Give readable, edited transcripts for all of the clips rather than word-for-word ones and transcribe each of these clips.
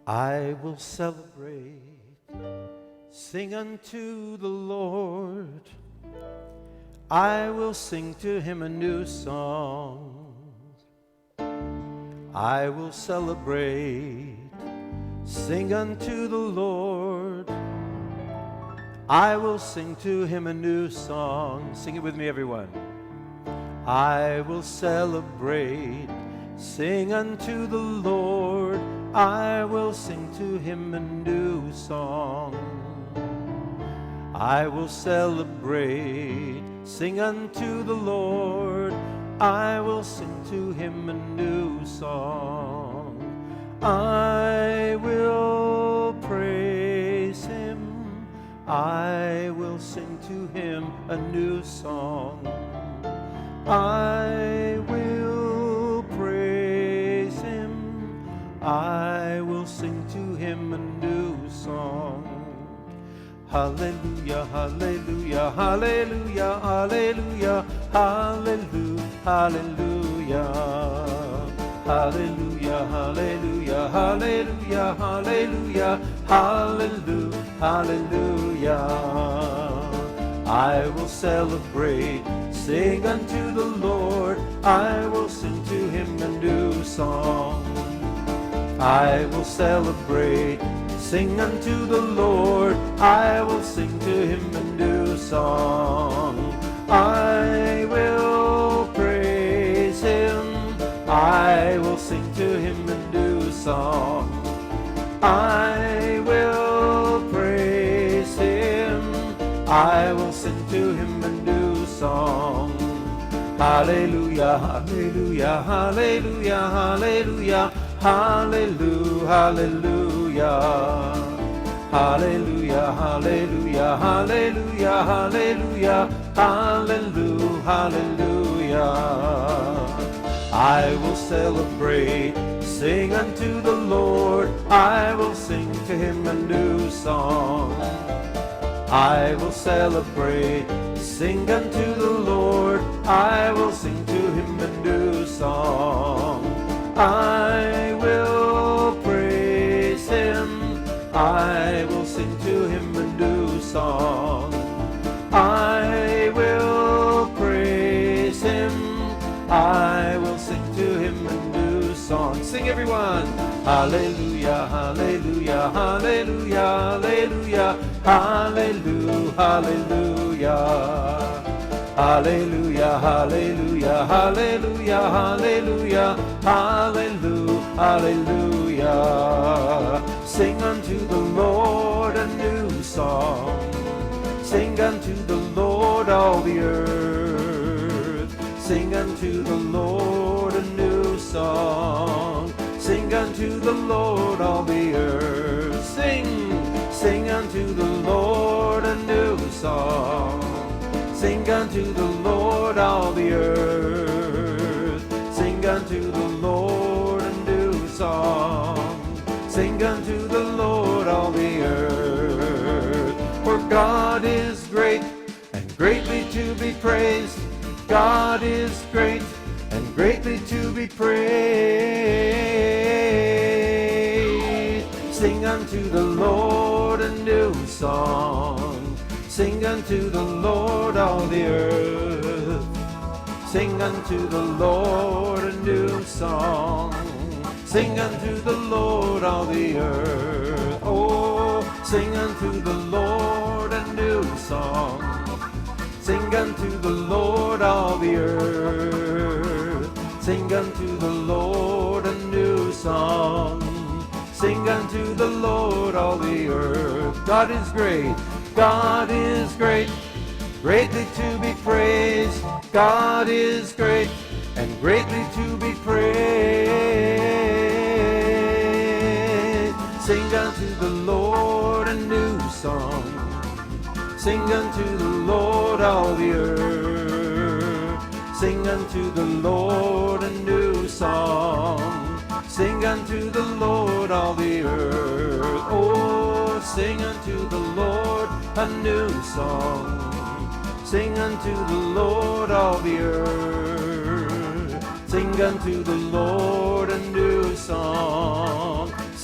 I will celebrate, sing unto the Lord. I will sing to him a new song. I will celebrate, sing unto the Lord. I will sing to him a new song. Sing it with me, everyone. I will celebrate, sing unto the Lord. I will sing to him a new song. I will celebrate, sing unto the Lord. I will sing to him a new song. I will praise him. I will sing to him a new song. I will praise him. I will sing to him a new song. Hallelujah, hallelujah, hallelujah, hallelujah, hallelujah, hallelujah, hallelujah, hallelujah, hallelujah, hallelujah, hallelujah, hallelujah. I will celebrate, sing unto the Lord. I will sing to him a new song. I will celebrate, sing unto the Lord. I will sing to him a new song. I will praise him. I will sing to him a new song. I will praise him. I will sing to him a new song. Hallelujah, hallelujah, hallelujah, hallelujah, hallelujah, hallelujah, hallelujah, hallelujah, hallelujah, hallelujah, hallelujah, hallelujah. I will celebrate, sing unto the Lord. I will sing to him a new song. I will celebrate, sing unto the Lord. I will sing to him a new song. I will praise him. I will sing to him a new song. I will praise him. I will sing to him a new song. Sing, everyone. Hallelujah, hallelujah, hallelujah, hallelujah, hallelujah, hallelujah, hallelujah, hallelujah, hallelujah, hallelujah, hallelujah, hallelujah. Sing unto the Lord a new song. Sing unto the Lord all the earth. Sing unto the Lord a new song. Sing unto the Lord all the earth. Sing, sing unto the Lord a new song. Sing unto the Lord all the earth. Sing unto the Lord a new song. Sing unto the Lord all the earth. For God is great and greatly to be praised. God is great and greatly to be praised. Sing unto the Lord a new song. Sing unto the Lord all the earth. Sing unto the Lord a new song. Sing unto the Lord all the earth. Oh, sing unto the Lord a new song. Sing unto the Lord all the earth. Sing unto the Lord a new song. Sing unto the Lord all the earth. God is great. God is great, greatly to be praised. God is great and greatly to be praised. Sing unto the Lord a new song. Sing unto the Lord all the earth. Sing unto the Lord a new song. Sing unto the Lord all the earth. Oh, sing unto the Lord a new song. Sing unto the Lord all the earth. Sing unto the Lord a new song.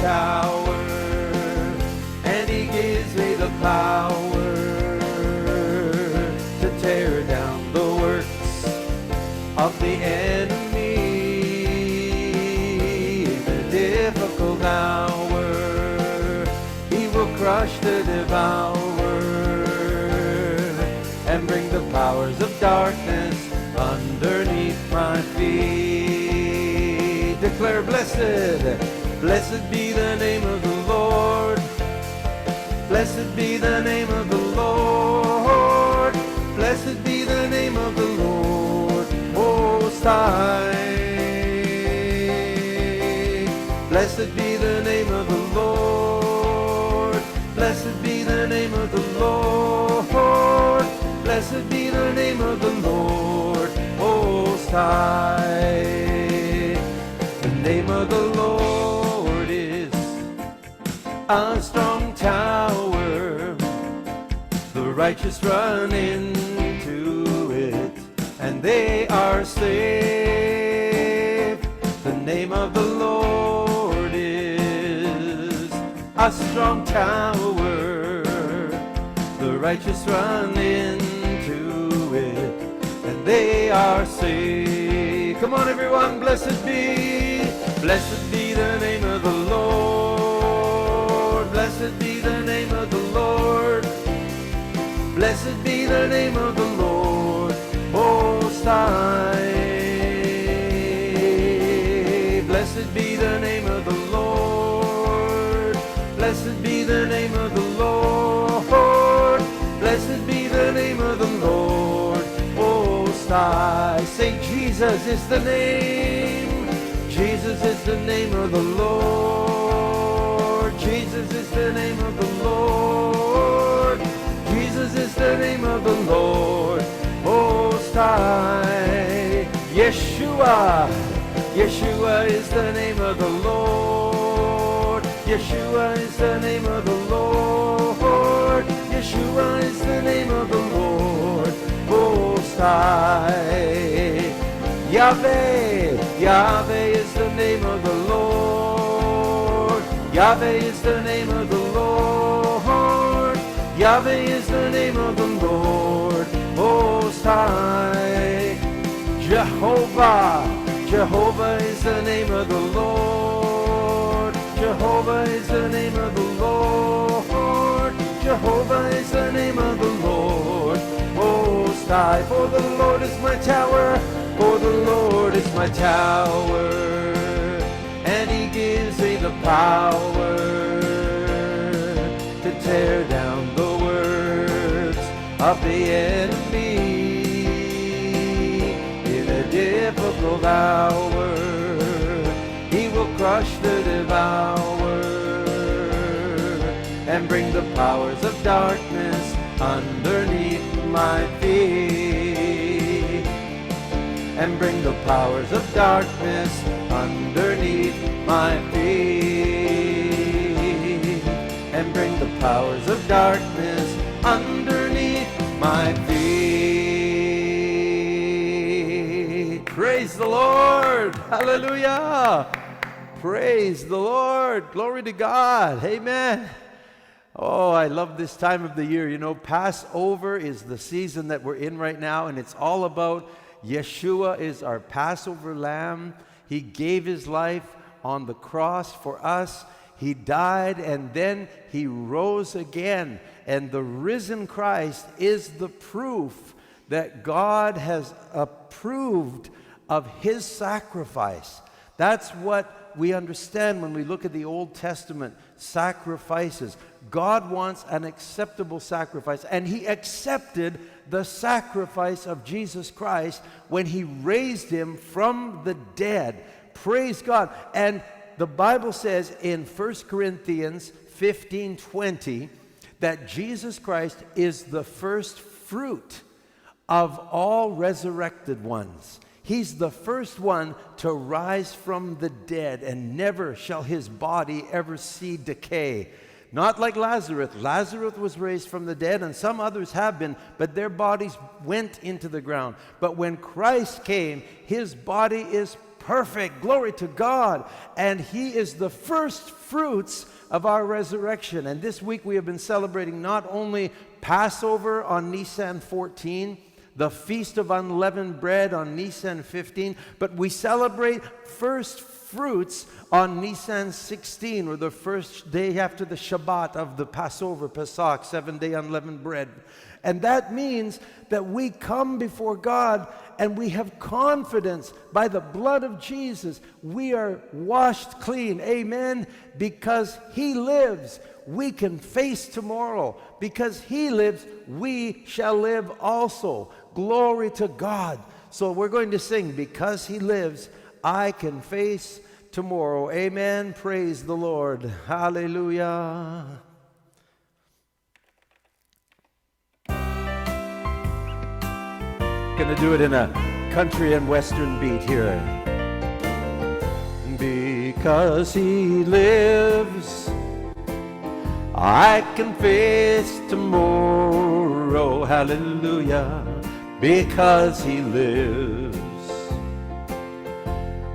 tower, and he gives me the power to tear down the works of the enemy. In a difficult hour, he will crush the devourer and bring the powers of darkness underneath my feet. Declare, blessed, blessed be the name of the Lord. Blessed be the name of the Lord. Blessed be the name of the Lord Most High. Blessed be the name of the Lord. Blessed be the name of the Lord. Blessed be the name of the Lord Most High. The name of the Lord is a strong tower. The righteous run into it, and they are safe. The name of the Lord is a strong tower. The righteous run into it, and they are saved. Come on, everyone, blessed be the name of the Lord. Blessed be the name of the Lord. Blessed be the name of the Lord Most High. Blessed be the name of the Lord. Blessed be the name of the Lord. Blessed be the name of the Lord Most High. Say, Jesus is the name. Jesus is the name of the Lord. Jesus is the name of the Lord. Jesus is the name of the Lord Most High. Yeshua. Yeshua is the name of the Lord. Yeshua is the name of the Lord. Yeshua is the name of the Lord Most High. Yahweh, Yahweh is the name of the Lord. Yahweh is the name of the Lord. Yahweh is the name of the Lord Most High. Jehovah, Jehovah is the name of the Lord. Jehovah is the name of the Lord. Jehovah is the name of the Lord Most High. For the Lord is my tower. For the Lord is my tower, and he gives me the power to tear down the works of the enemy. In a difficult hour, he will crush the devourer and bring the powers of darkness underneath my feet. And bring the powers of darkness underneath my feet. And bring the powers of darkness underneath my feet. Praise the Lord. Hallelujah. Praise the Lord. Glory to God. Amen. Oh, I love this time of the year. You know, Passover is the season that we're in right now, and it's all about Yeshua is our Passover lamb. He gave his life on the cross for us. He died, and then he rose again. And the risen Christ is the proof that God has approved of his sacrifice. That's what we understand when we look at the Old Testament sacrifices. God wants an acceptable sacrifice, and he accepted the sacrifice of Jesus Christ when he raised him from the dead. Praise God. And the Bible says in 1 Corinthians 15:20 that Jesus Christ is the first fruit of all resurrected ones. He's the first one to rise from the dead, and never shall his body ever see decay. Not like Lazarus. Lazarus was raised from the dead, and some others have been, but their bodies went into the ground. But when Christ came, his body is perfect. Glory to God. And He is the first fruits of our resurrection. And this week we have been celebrating not only Passover on Nisan 14, the Feast of Unleavened Bread on Nisan 15, but we celebrate first fruits on Nisan 16, or the first day after the Shabbat of the Passover, Pesach, 7-day unleavened bread. And that means that we come before God and we have confidence by the blood of Jesus. We are washed clean, amen, because He lives. We can face tomorrow. Because He lives, we shall live also. Glory to God. So we're going to sing, because He lives, I can face tomorrow. Amen. Praise the Lord. Hallelujah. Gonna do it in a country and western beat here. Because He lives, I can face tomorrow. Hallelujah. Because He lives,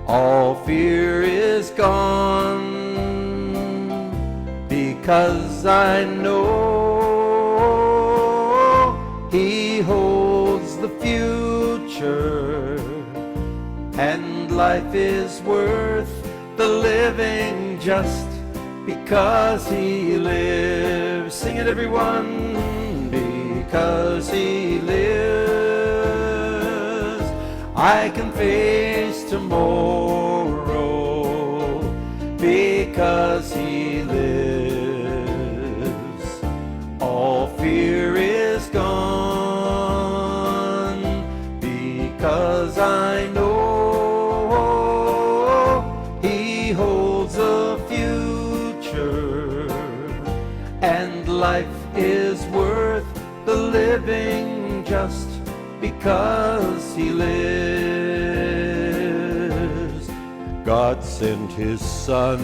all fear is gone. Because I know He holds the future, and life is worth the living just because He lives. Sing it, everyone. Because He lives, I can face tomorrow. Because He lives, all fear is gone. Because I know He holds a future, and life is worth the living just because He lives. God sent His Son,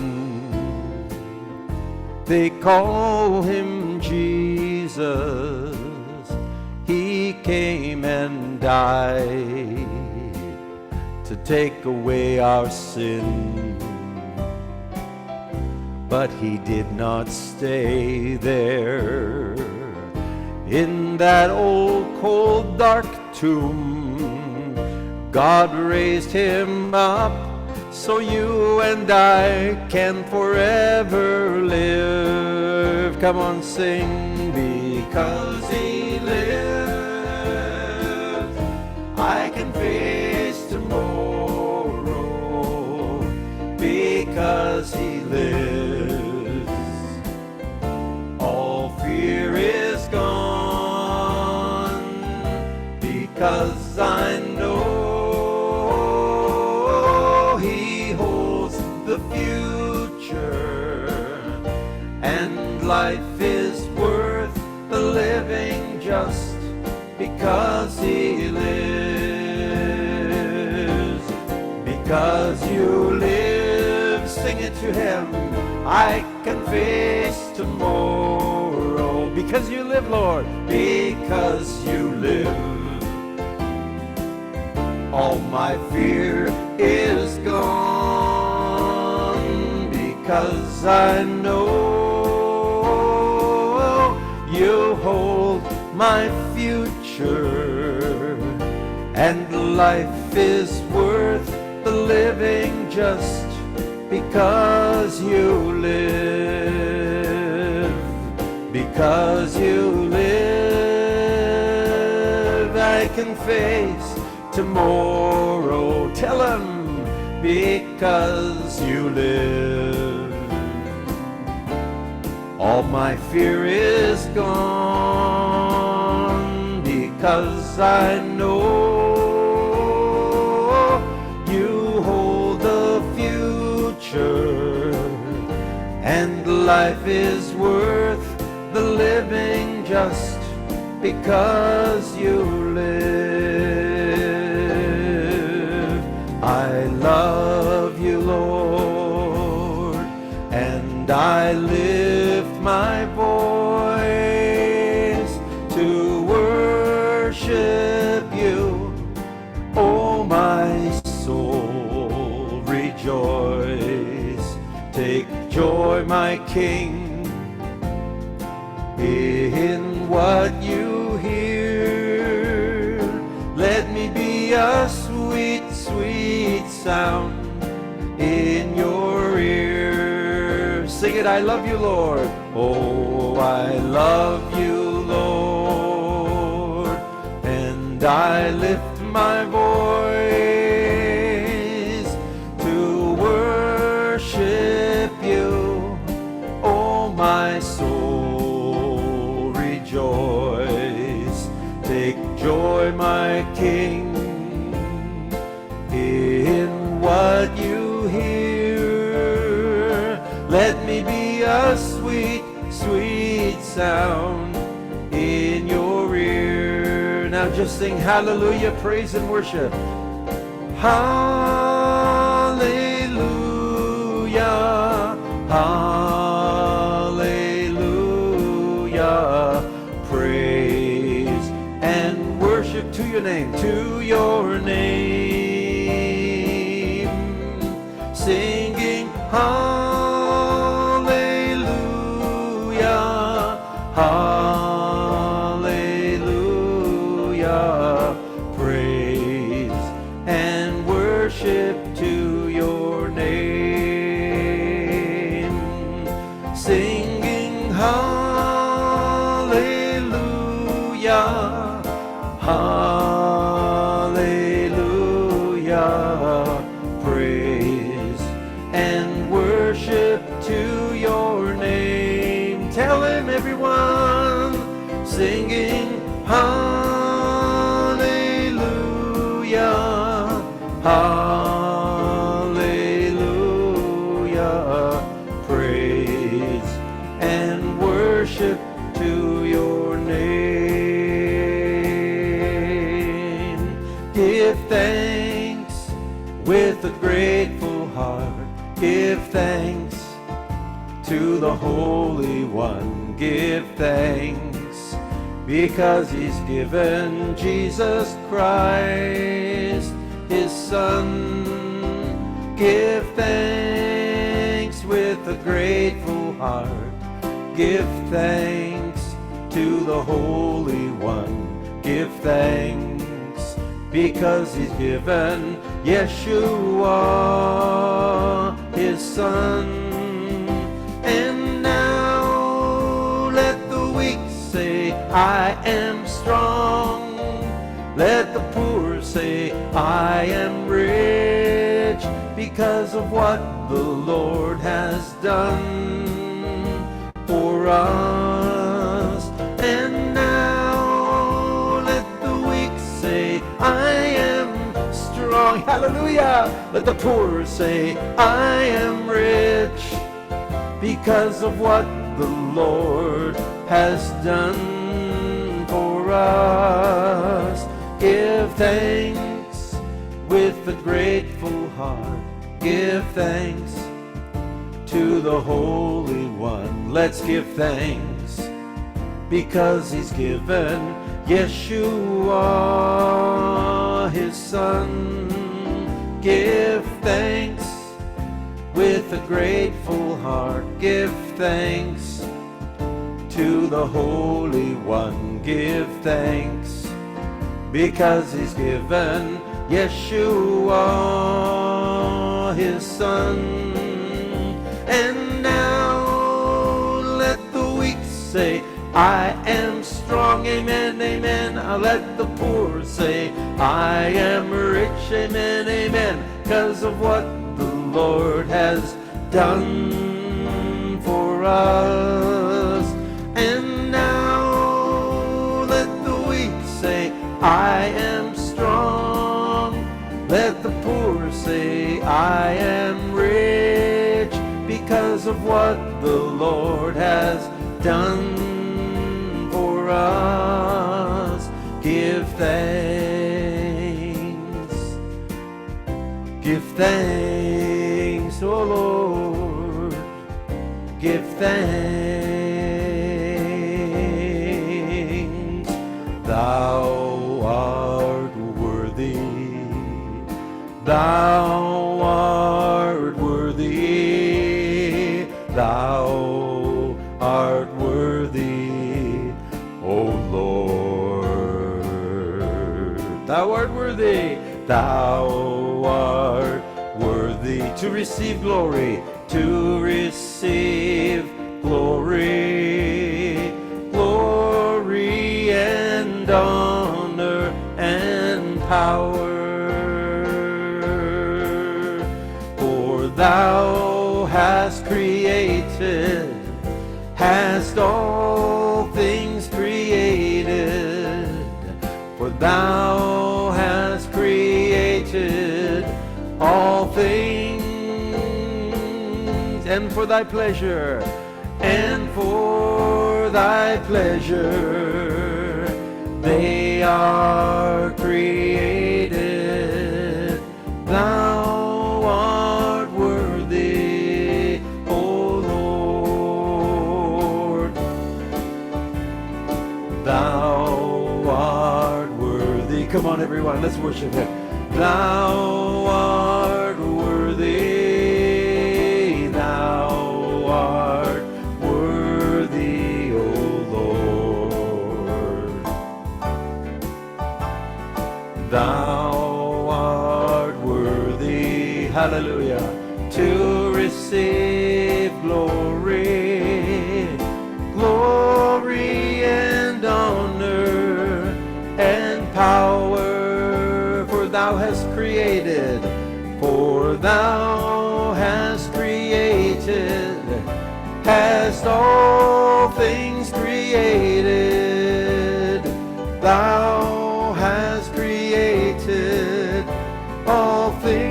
they call Him Jesus. He came and died to take away our sin. But He did not stay there in that old cold dark tomb. God raised Him up so you and I can forever live. Come on, sing. Because He lives, I can face tomorrow. Because He lives, all fear is gone. Because I know He holds the future, and life is worth the living just because He lives. Because you live, sing it to Him, I can face tomorrow. Because you live, Lord. Because you live, all my fear is gone. Because I know You hold my future, and life is worth the living just because You live. Because You live, I can face tomorrow. Tell Him, because You live, all my fear is gone. Because I know You hold the future, and life is worth the living just because You live. I love You, Lord, and I lift my voice to worship You, oh my soul. joy, my King, in what you hear. Let me be a sweet, sweet sound in your ear. Sing it, I love you, Lord. Oh, I love you, Lord, and I lift my voice to worship you. Oh, my soul, rejoice. Take joy, my King, in what you hear. Let me be a sweet, sweet sound in your ear. Now just sing hallelujah, praise and worship. Hallelujah, hallelujah. Praise and worship to your name, to your name. Singing hallelujah, hallelujah. Praise and worship to your name. Singing hallelujah, hallelujah. Praise and worship to your name. Tell him, everyone, singing hallelujah, hallelujah. Praise and worship to your name. Give thanks with a grateful heart. Give thanks to the Holy One. Give thanks because he's given Jesus Christ, his Son. Give thanks with a grateful heart. Give thanks to the Holy One. Give thanks because he's given Yeshua, his Son. And now let the weak say, I am strong. Let the poor say, I am rich, because of what the Lord has done for us. And now let the weak say, I am strong. Hallelujah. Let the poor say, I am rich, because of what the Lord has done for us. Give thanks with a grateful heart. Give thanks to the Holy One. Let's give thanks because he's given Yeshua, his Son. Give thanks with a grateful heart. Give thanks to the Holy One. Give thanks because he's given Yeshua, his Son. And now let the weak say, I am strong. Amen, amen. Let the poor say, I am rich. Amen, amen. Because of what the Lord has done for us. And now let the weak say, I am strong. Let the poor say, I am rich, because of what the Lord has done for us. Give thanks. Give thanks, oh Lord. Give thanks. Thou art worthy. Thou art worthy. Thou Thou art worthy, O Lord. Thou art worthy. Thou art worthy to receive glory, to receive glory, glory and honor and power. For thou hast created, hast all things created. For thou hast created all things, and for thy pleasure, and for thy pleasure, they are created. Thou art worthy, O Lord. Thou art worthy. Come on, everyone, let's worship him. Thou art worthy, thou art worthy, O Lord. Thou art worthy, hallelujah, to receive glory, glory and honor and power. Thou hast created, for thou hast created, hast all things created. Thou hast created all things,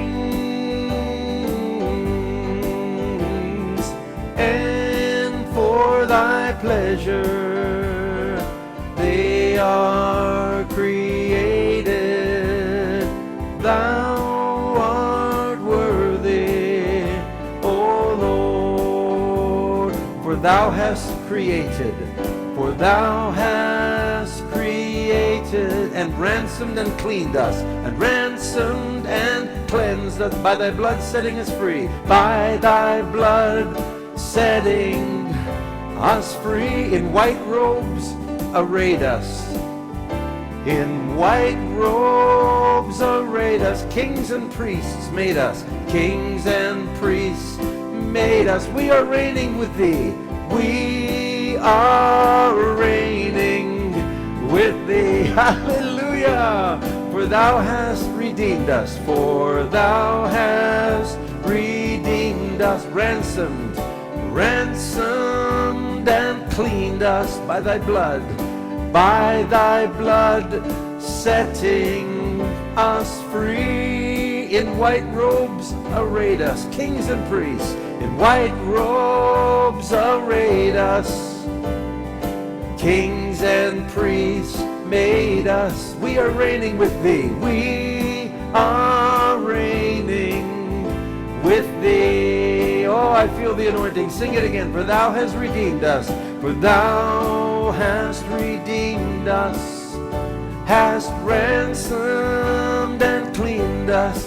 and for thy pleasure they are created. Thou art worthy, O Lord. For thou hast created, for thou hast created and ransomed and cleaned us, and ransomed and cleansed us by thy blood, setting us free. By thy blood setting us free. In white robes arrayed us, in white robes arrayed us. Kings and priests made us, kings and priests made us. We are reigning with thee, we are reigning with thee. Hallelujah. For thou hast redeemed us, for thou hast redeemed us, ransomed, ransomed and cleaned us by thy blood, by thy blood setting us free. In white robes arrayed us, kings and priests, in white robes arrayed us, kings and priests made us. We are reigning with thee, we are reigning with thee. Oh, I feel the anointing. Sing it again. For thou hast redeemed us, for thou hast redeemed us, hast ransomed and cleaned us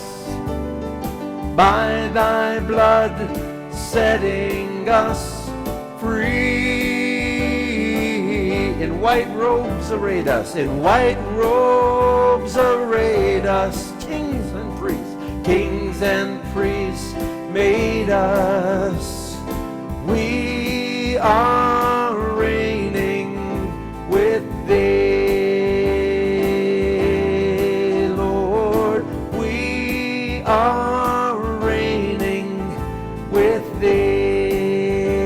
by thy blood, setting us free. In white robes arrayed us, in white robes arrayed us, kings and priests made us. We are reigning with thee, Lord. We are reigning with thee.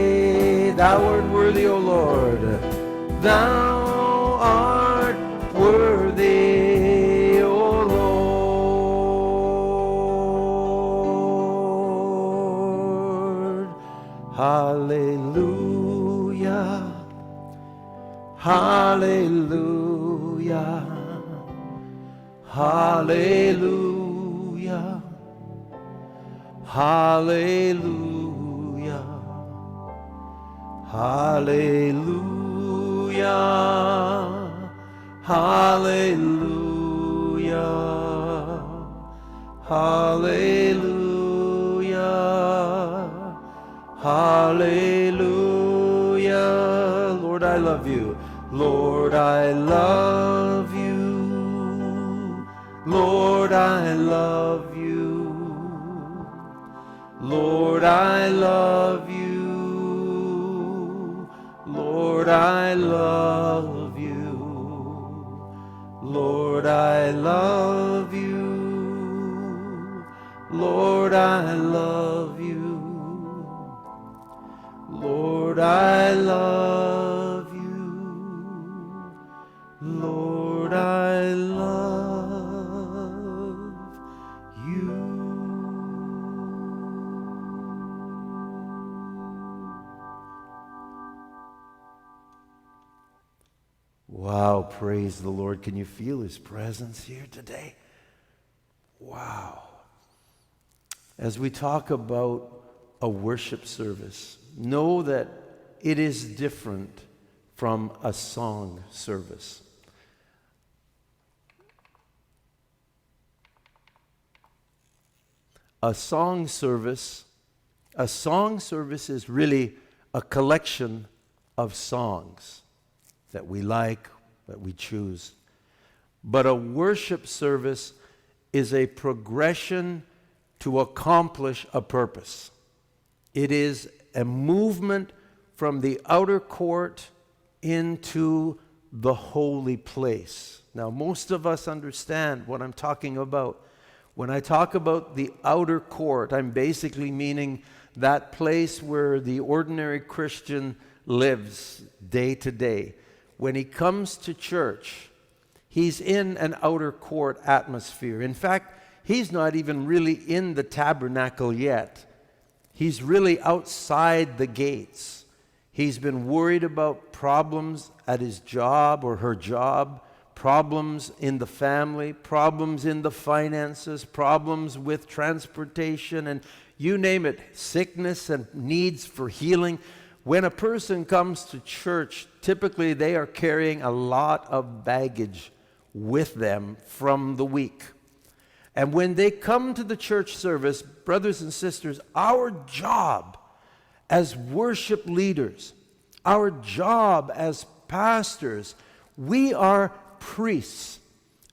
Thou art worthy, O Lord. Thou art worthy, O Lord. Hallelujah. Hallelujah. Hallelujah. Hallelujah. Hallelujah. Hallelujah. Hallelujah. Hallelujah. I love you. Lord, I love you. Lord, I love you. Lord, I love you. Lord, I love you. Lord, I love you. Lord, I love you. Lord, I love you. Lord, I love you. Wow, praise the Lord. Can you feel His presence here today? Wow. As we talk about a worship service, know that it is different from a song service. A song service is really a collection of songs that we like, that we choose. But a worship service is a progression to accomplish a purpose. It is a movement from the outer court into the holy place. Now, most of us understand what I'm talking about. When I talk about the outer court, I'm basically meaning that place where the ordinary Christian lives day to day. When he comes to church, he's in an outer court atmosphere. In fact, he's not even really in the tabernacle yet. He's really outside the gates. He's been worried about problems at his job or her job, problems in the family, problems in the finances, problems with transportation, and you name it, sickness and needs for healing. When a person comes to church, typically they are carrying a lot of baggage with them from the week. And when they come to the church service, brothers and sisters, our job as worship leaders, our job as pastors, we are priests.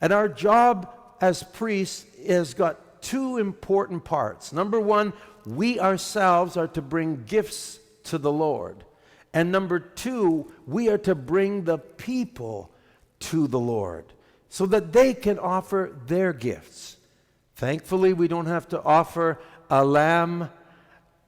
And our job as priests has got two important parts. Number one, we ourselves are to bring gifts to the Lord. And number two, we are to bring the people to the Lord so that they can offer their gifts. Thankfully, we don't have to offer a lamb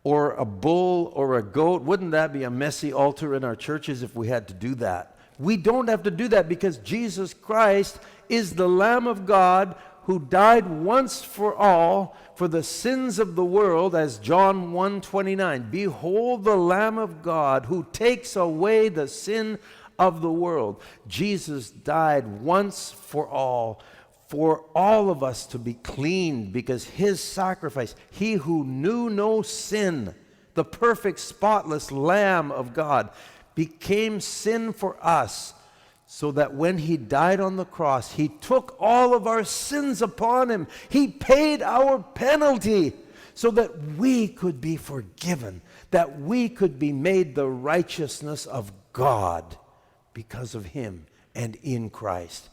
or a bull or a goat. Wouldn't that be a messy altar in our churches if we had to do that? We don't have to do that because Jesus Christ is the Lamb of God who died once for all for the sins of the world, as John 1:29. Behold the Lamb of God who takes away the sin of the world. Jesus died once for all of us to be cleaned because his sacrifice, he who knew no sin, the perfect spotless Lamb of God, became sin for us, so that when he died on the cross, he took all of our sins upon him. He paid our penalty so that we could be forgiven, that we could be made the righteousness of God because of him and in Christ.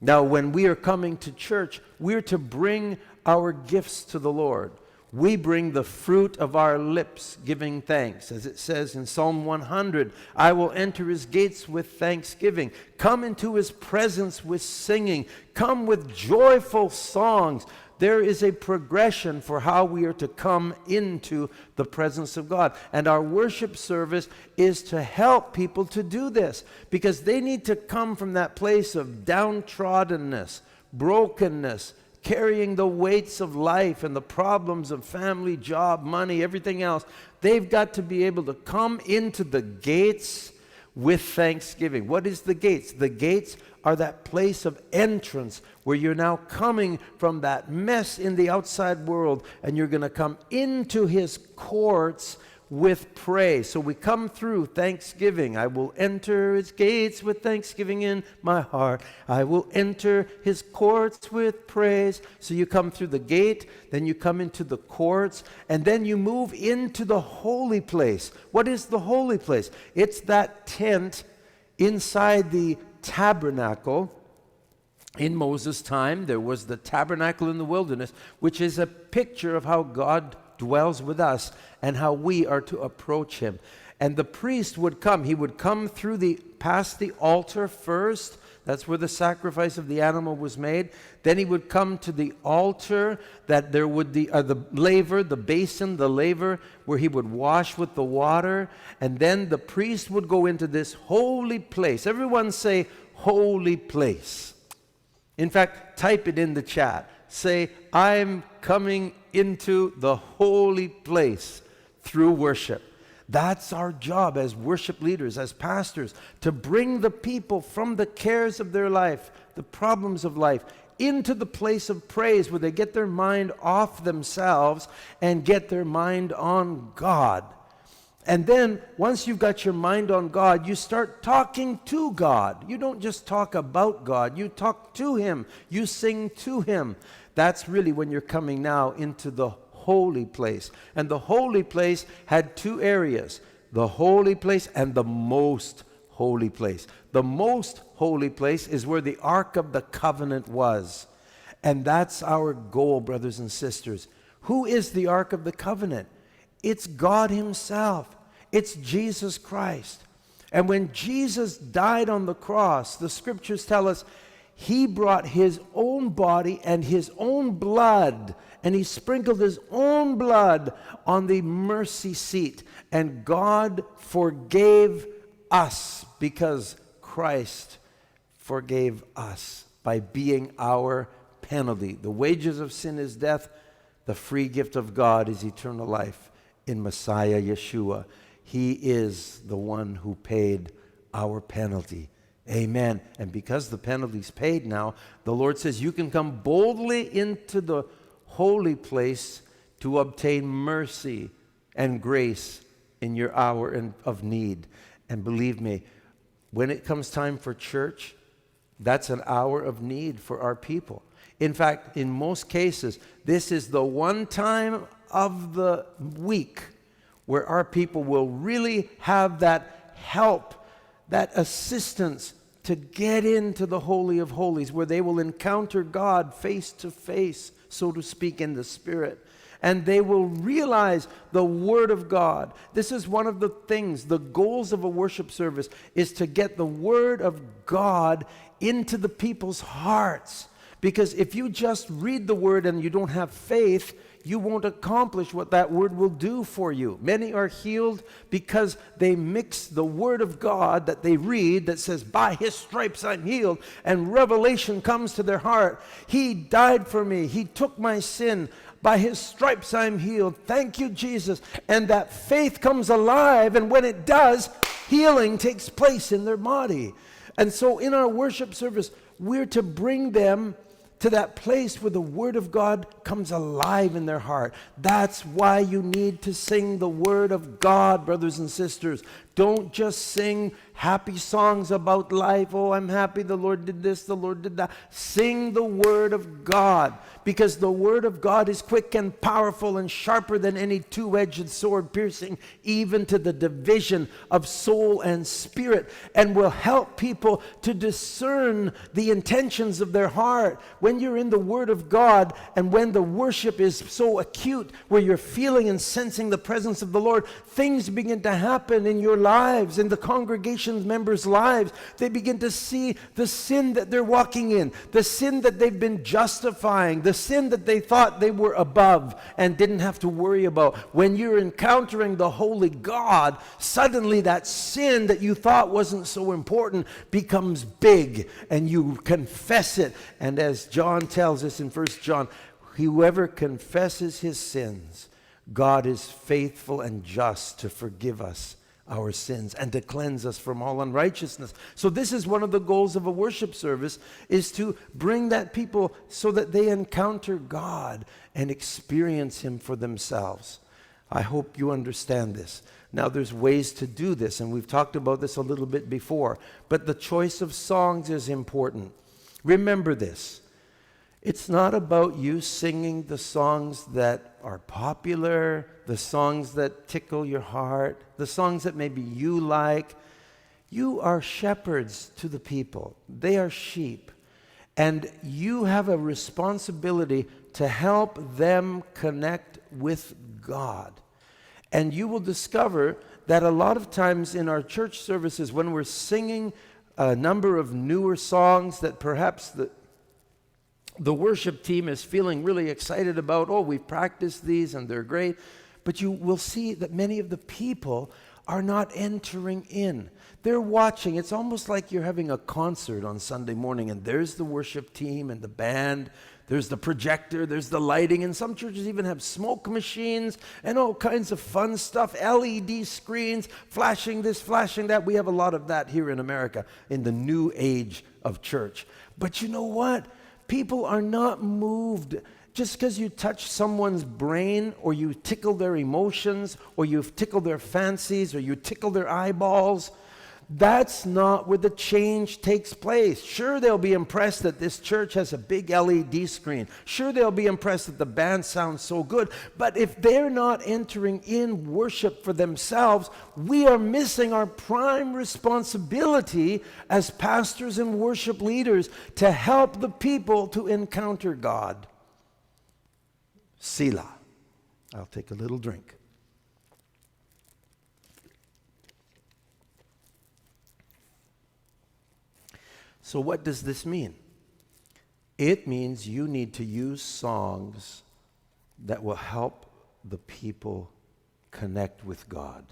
Now, when we are coming to church, we're to bring our gifts to the Lord. We bring the fruit of our lips, giving thanks. As it says in Psalm 100, I will enter his gates with thanksgiving. Come into his presence with singing. Come with joyful songs. There is a progression for how we are to come into the presence of God. And our worship service is to help people to do this, because they need to come from that place of downtroddenness, brokenness, carrying the weights of life and the problems of family, job, money, everything else. They've got to be able to come into the gates with thanksgiving. What is the gates? The gates are that place of entrance where you're now coming from that mess in the outside world, and you're going to come into his courts with praise. So we come through thanksgiving. I will enter his gates with thanksgiving in my heart. I will enter his courts with praise. So you come through the gate, then you come into the courts, and then you move into the holy place. What is the holy place? It's that tent Inside the tabernacle, in Moses' time, there was the tabernacle in the wilderness, which is a picture of how God dwells with us and how we are to approach him. And the priest would come. He would come past the altar first. That's where the sacrifice of the animal was made. Then he would come to the altar, that there would the laver, the basin, the laver, where he would wash with the water. And then the priest would go into this holy place. Everyone say, holy place. In fact, type it in the chat. Say, I'm coming into the holy place through worship. That's our job as worship leaders, as pastors, to bring the people from the cares of their life, the problems of life, into the place of praise where they get their mind off themselves and get their mind on God. And then, once you've got your mind on God, you start talking to God. You don't just talk about God. You talk to him. You sing to him. That's really when you're coming now into the holy place. And the holy place had two areas, the holy place and the most holy place. The most holy place is where the Ark of the Covenant was. And that's our goal, brothers and sisters. Who is the Ark of the Covenant? It's God himself. It's Jesus Christ. And when Jesus died on the cross, the scriptures tell us he brought his own body and his own blood, and he sprinkled his own blood on the mercy seat. And God forgave us because Christ forgave us by being our penalty. The wages of sin is death. The free gift of God is eternal life in Messiah Yeshua. He is the one who paid our penalty. Amen. And because the penalty's paid now, the Lord says you can come boldly into the holy place to obtain mercy and grace in your hour of need. And believe me, when it comes time for church, that's an hour of need for our people. In fact, in most cases, this is the one time of the week where our people will really have that help, that assistance to get into the Holy of Holies, where they will encounter God face to face, so to speak, in the Spirit. And they will realize the Word of God. This is one of the things, the goals of a worship service, is to get the Word of God into the people's hearts. Because if you just read the Word and you don't have faith, you won't accomplish what that word will do for you. Many are healed because they mix the word of God that they read that says, by his stripes I'm healed, and revelation comes to their heart. He died for me. He took my sin. By his stripes I'm healed. Thank you, Jesus. And that faith comes alive, and when it does, healing takes place in their body. And so in our worship service, we're to bring them to that place where the Word of God comes alive in their heart. That's why you need to sing the Word of God, brothers and sisters. Don't just sing happy songs about life. Oh, I'm happy the Lord did this, the Lord did that. Sing the Word of God, because the Word of God is quick and powerful and sharper than any two-edged sword, piercing even to the division of soul and spirit, and will help people to discern the intentions of their heart. When you're in the Word of God, and when the worship is so acute, where you're feeling and sensing the presence of the Lord, things begin to happen in your lives, in the congregation members' lives. They begin to see the sin that they're walking in, the sin that they've been justifying, the sin that they thought they were above and didn't have to worry about. When you're encountering the holy God, suddenly that sin that you thought wasn't so important becomes big, and you confess it. And as John tells us in 1 John, whoever confesses his sins, God is faithful and just to forgive us our sins and to cleanse us from all unrighteousness. So this is one of the goals of a worship service, is to bring that people so that they encounter God and experience him for themselves. I hope you understand this. Now, there's ways to do this, and we've talked about this a little bit before, but the choice of songs is important. Remember this. It's not about you singing the songs that are popular, the songs that tickle your heart, the songs that maybe you like. You are shepherds to the people. They are sheep. And you have a responsibility to help them connect with God. And you will discover that a lot of times in our church services, when we're singing a number of newer songs that perhaps the worship team is feeling really excited about, oh, we've practiced these and they're great, but you will see that many of the people are not entering in. They're watching. It's almost like you're having a concert on Sunday morning, and there's the worship team and the band, there's the projector, there's the lighting, and some churches even have smoke machines and all kinds of fun stuff, LED screens, flashing this, flashing that. We have a lot of that here in America in the new age of church. But you know what? People are not moved just because you touch someone's brain or you tickle their emotions or you tickle their fancies or you tickle their eyeballs. That's not where the change takes place. Sure, they'll be impressed that this church has a big LED screen. Sure, they'll be impressed that the band sounds so good. But if they're not entering in worship for themselves, we are missing our prime responsibility as pastors and worship leaders to help the people to encounter God. Selah. I'll take a little drink. So what does this mean? It means you need to use songs that will help the people connect with God.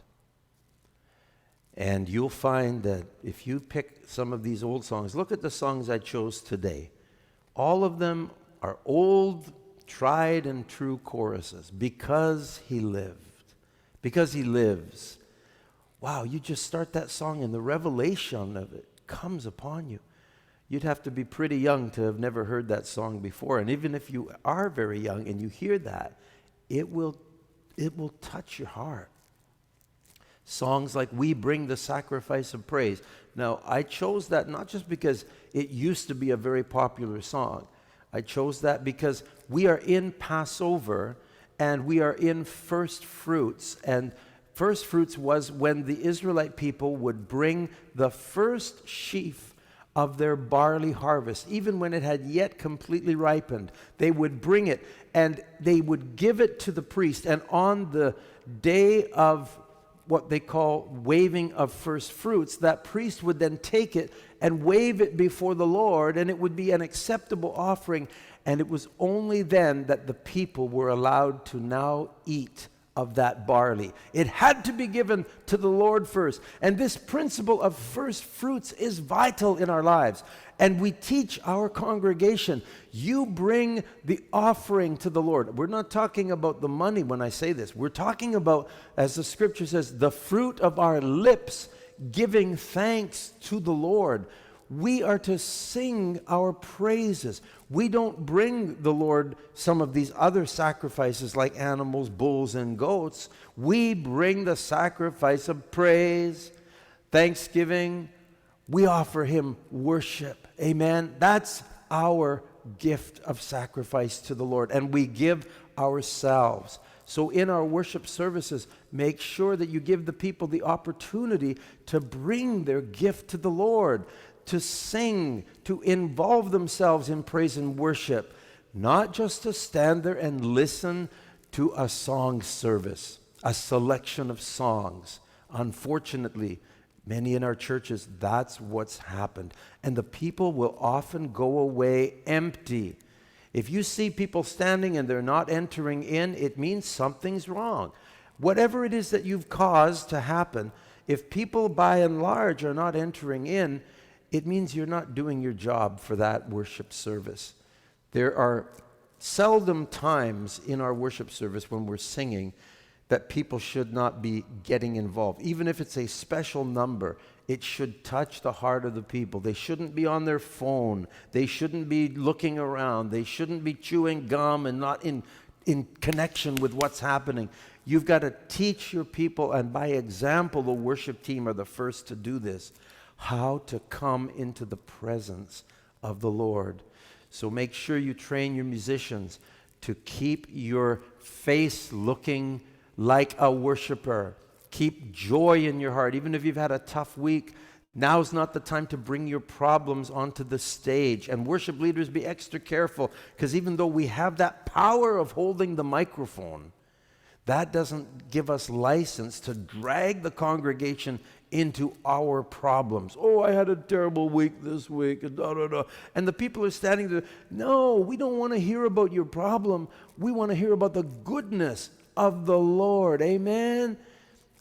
And you'll find that if you pick some of these old songs, look at the songs I chose today. All of them are old, tried and true choruses. Because He lived. Because He lives. Wow, you just start that song and the revelation of it comes upon you. You'd have to be pretty young to have never heard that song before. And even if you are very young and you hear that, it will touch your heart. Songs like We Bring the Sacrifice of Praise. Now, I chose that not just because it used to be a very popular song. I chose that because we are in Passover and we are in first fruits. And first fruits was when the Israelite people would bring the first sheaf of their barley harvest, even when it had yet completely ripened. They would bring it and they would give it to the priest. And on the day of what they call waving of first fruits, that priest would then take it and wave it before the Lord, and it would be an acceptable offering. And it was only then that the people were allowed to now eat of that barley. It had to be given to the Lord first. And this principle of first fruits is vital in our lives. And we teach our congregation, you bring the offering to the Lord. We're not talking about the money when I say this. We're talking about, as the scripture says, the fruit of our lips giving thanks to the Lord. We are to sing our praises. We don't bring the Lord some of these other sacrifices like animals, bulls, and goats. We bring the sacrifice of praise, thanksgiving. We offer Him worship. Amen. That's our gift of sacrifice to the Lord. And we give ourselves. So in our worship services, make sure that you give the people the opportunity to bring their gift to the Lord, to sing, to involve themselves in praise and worship, not just to stand there and listen to a song service, a selection of songs. Unfortunately, many in our churches, that's what's happened. And the people will often go away empty. If you see people standing and they're not entering in, it means something's wrong. Whatever it is that you've caused to happen, if people by and large are not entering in, it means you're not doing your job for that worship service. There are seldom times in our worship service when we're singing that people should not be getting involved. Even if it's a special number, it should touch the heart of the people. They shouldn't be on their phone. They shouldn't be looking around. They shouldn't be chewing gum and not in connection with what's happening. You've got to teach your people, and by example, the worship team are the first to do this, how to come into the presence of the Lord. So make sure you train your musicians to keep your face looking like a worshiper. Keep joy in your heart. Even if you've had a tough week, Now's not the time to bring your problems onto the stage. And worship leaders, be extra careful, because even though we have that power of holding the microphone, that doesn't give us license to drag the congregation into our problems. Oh, I had a terrible week this week, and da da da. And the people are standing there. No, we don't want to hear about your problem. We want to hear about the goodness of the Lord. Amen.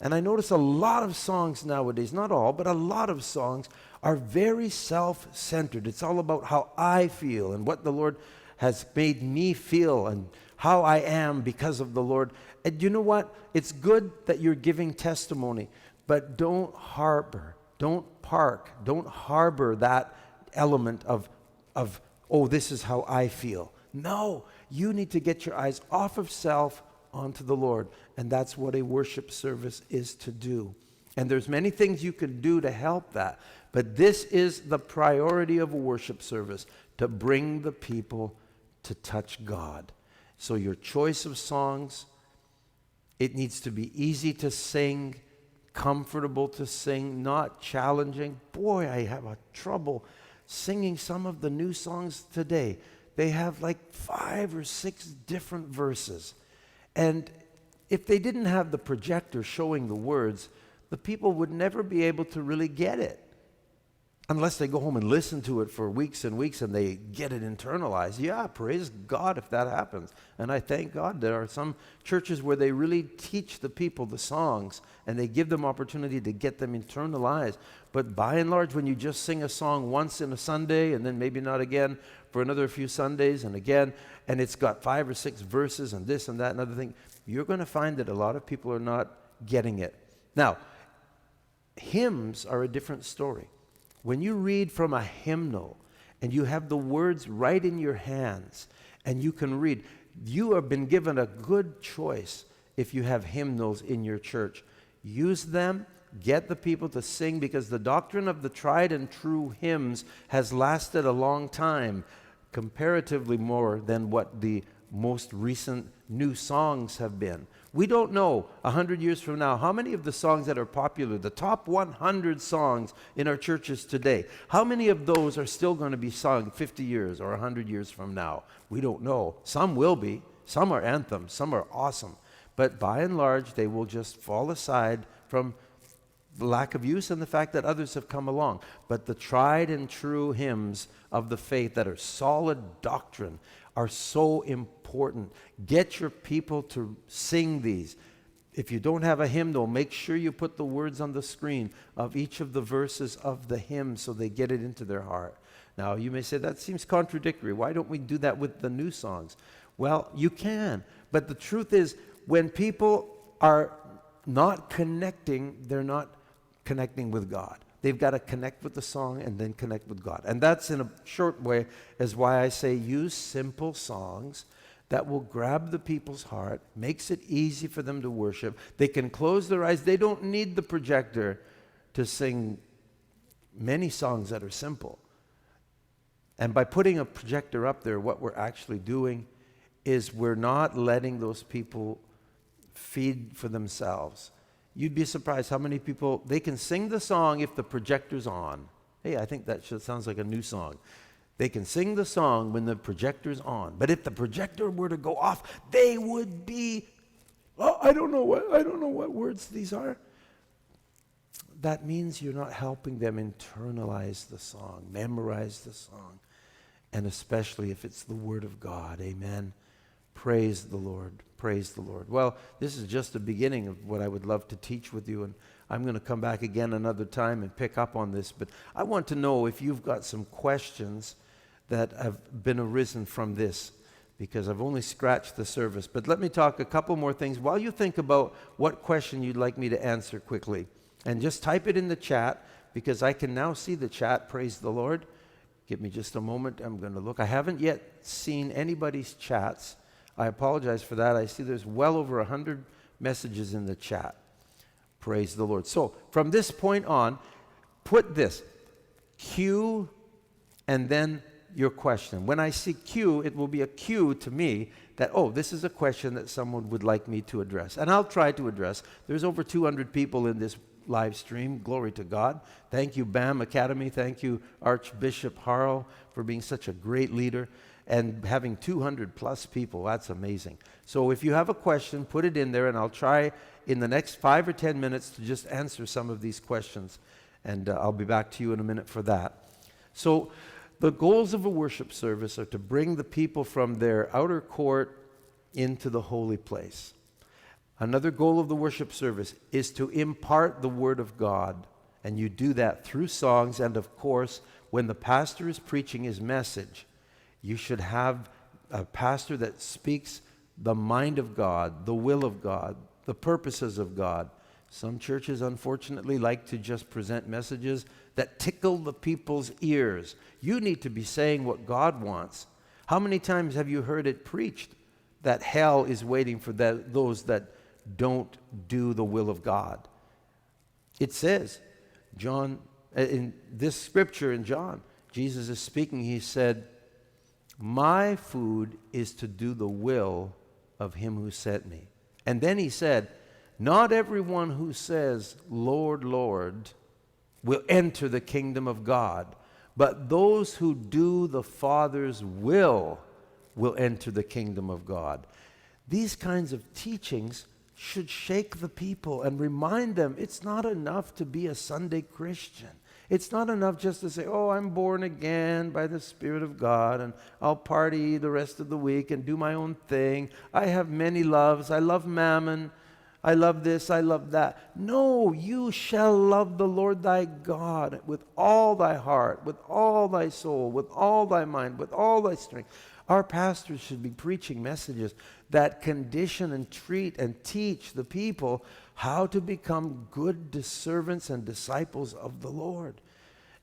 And I notice a lot of songs nowadays, not all, but a lot of songs are very self-centered. It's all about how I feel and what the Lord has made me feel and how I am because of the Lord. And you know what? It's good that you're giving testimony, but don't harbor that element of, oh, this is how I feel. No, you need to get your eyes off of self onto the Lord. And that's what a worship service is to do. And there's many things you can do to help that. But this is the priority of a worship service, to bring the people to touch God. So your choice of songs, it needs to be easy to sing, comfortable to sing, not challenging. Boy, I have a trouble singing some of the new songs today. They have like 5 or 6 different verses. And if they didn't have the projector showing the words, the people would never be able to really get it. Unless they go home and listen to it for weeks and weeks and they get it internalized. Yeah, praise God if that happens. And I thank God there are some churches where they really teach the people the songs and they give them opportunity to get them internalized. But by and large, when you just sing a song once in a Sunday and then maybe not again for another few Sundays and again, and it's got 5 or 6 verses and this and that and other thing, you're going to find that a lot of people are not getting it. Now, hymns are a different story. When you read from a hymnal and you have the words right in your hands and you can read, you have been given a good choice if you have hymnals in your church. Use them, get the people to sing, because the doctrine of the tried and true hymns has lasted a long time, comparatively more than what the most recent new songs have been. We don't know 100 years from now how many of the songs that are popular, the top 100 songs in our churches today, how many of those are still going to be sung 50 years or 100 years from now? We don't know. Some will be. Some are anthems. Some are awesome. But by and large, they will just fall aside from the lack of use and the fact that others have come along. But the tried and true hymns of the faith that are solid doctrine are so important. Get your people to sing these. If you don't have a hymnal, make sure you put the words on the screen of each of the verses of the hymn so they get it into their heart. Now, you may say, that seems contradictory. Why don't we do that with the new songs? Well, you can. But the truth is, when people are not connecting, they're not connecting with God. They've got to connect with the song and then connect with God. And that's, in a short way, is why I say use simple songs that will grab the people's heart, makes it easy for them to worship. They can close their eyes. They don't need the projector to sing many songs that are simple. And by putting a projector up there, what we're actually doing is we're not letting those people feed for themselves. You'd be surprised how many people, they can sing the song if the projector's on. Hey, I think that sounds like a new song. They can sing the song when the projector's on. But if the projector were to go off, they would be, I don't know what words these are. That means you're not helping them internalize the song, memorize the song, and especially if it's the Word of God. Amen. Praise the Lord. Praise the Lord. Well, this is just the beginning of what I would love to teach with you, and I'm going to come back again another time and pick up on this. But I want to know if you've got some questions that have been arisen from this, because I've only scratched the surface. But let me talk a couple more things while you think about what question you'd like me to answer quickly. And just type it in the chat, because I can now see the chat. Praise the Lord. Give me just a moment. I'm going to look. I haven't yet seen anybody's chats. I apologize for that. I see there's well over 100 messages in the chat. Praise the Lord. So from this point on, put this, Q, and then your question. When I see Q, it will be a cue to me that, oh, this is a question that someone would like me to address. And I'll try to address. There's over 200 people in this live stream. Glory to God. Thank you, BAM Academy. Thank you, Archbishop Harrell, for being such a great leader and having 200 plus people. That's amazing. So if you have a question, put it in there, and I'll try in the next 5 or 10 minutes to just answer some of these questions. And I'll be back to you in a minute for that. So the goals of a worship service are to bring the people from their outer court into the holy place. Another goal of the worship service is to impart the Word of God. And you do that through songs. And of course, when the pastor is preaching his message, you should have a pastor that speaks the mind of God, the will of God, the purposes of God. Some churches, unfortunately, like to just present messages that tickle the people's ears. You need to be saying what God wants. How many times have you heard it preached that hell is waiting for those that don't do the will of God? It says, John, in this scripture in John, Jesus is speaking, he said, my food is to do the will of him who sent me. And then he said, not everyone who says, Lord, Lord, will enter the kingdom of God, but those who do the Father's will enter the kingdom of God. These kinds of teachings should shake the people and remind them it's not enough to be a Sunday Christian. It's not enough just to say, oh, I'm born again by the Spirit of God, and I'll party the rest of the week and do my own thing. I have many loves. I love mammon. I love this. I love that. No, you shall love the Lord thy God with all thy heart, with all thy soul, with all thy mind, with all thy strength. Our pastors should be preaching messages that condition and treat and teach the people how to become good servants and disciples of the Lord.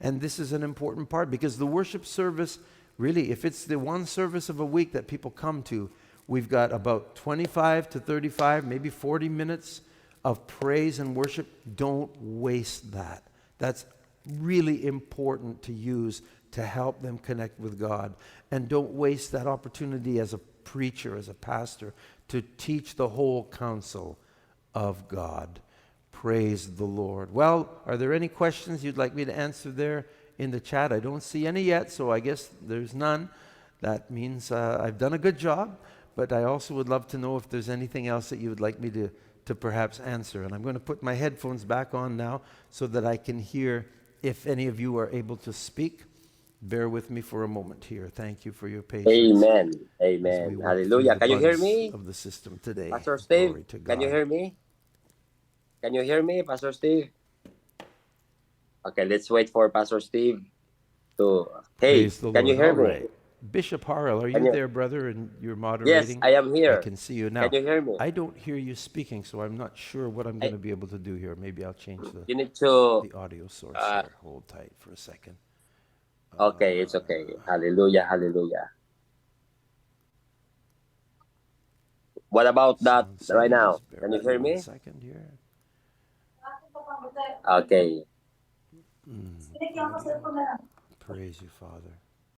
And this is an important part, because the worship service, really, if it's the one service of a week that people come to, we've got about 25 to 35, maybe 40 minutes of praise and worship. Don't waste that. That's really important to use to help them connect with God. And don't waste that opportunity as a preacher, as a pastor, to teach the whole counsel of God. Praise the Lord. Well, are there any questions you'd like me to answer there in the chat? I don't see any yet, so I guess there's none. That means I've done a good job, but I also would love to know if there's anything else that you would like me to perhaps answer. And I'm going to put my headphones back on now so that I can hear if any of you are able to speak. Bear with me for a moment here. Thank you for your patience. Amen. Amen. Hallelujah. Can you hear me? Of the system today. Pastor Steve, Glory to God. can you hear me? Can you hear me, Pastor Steve? Okay, let's wait for Pastor Steve to... Hey, can you hear me? Right. Bishop Harrell, are you there, brother, and you're moderating? Yes, I am here. I can see you now. Can you hear me? I don't hear you speaking, so I'm not sure what I'm going to be able to do here. Maybe I'll change the audio source here. Hold tight for a second. Okay, it's okay. Hallelujah, hallelujah. What about that right now? Can you hear me? 1 second here. Okay. Praise you, Father.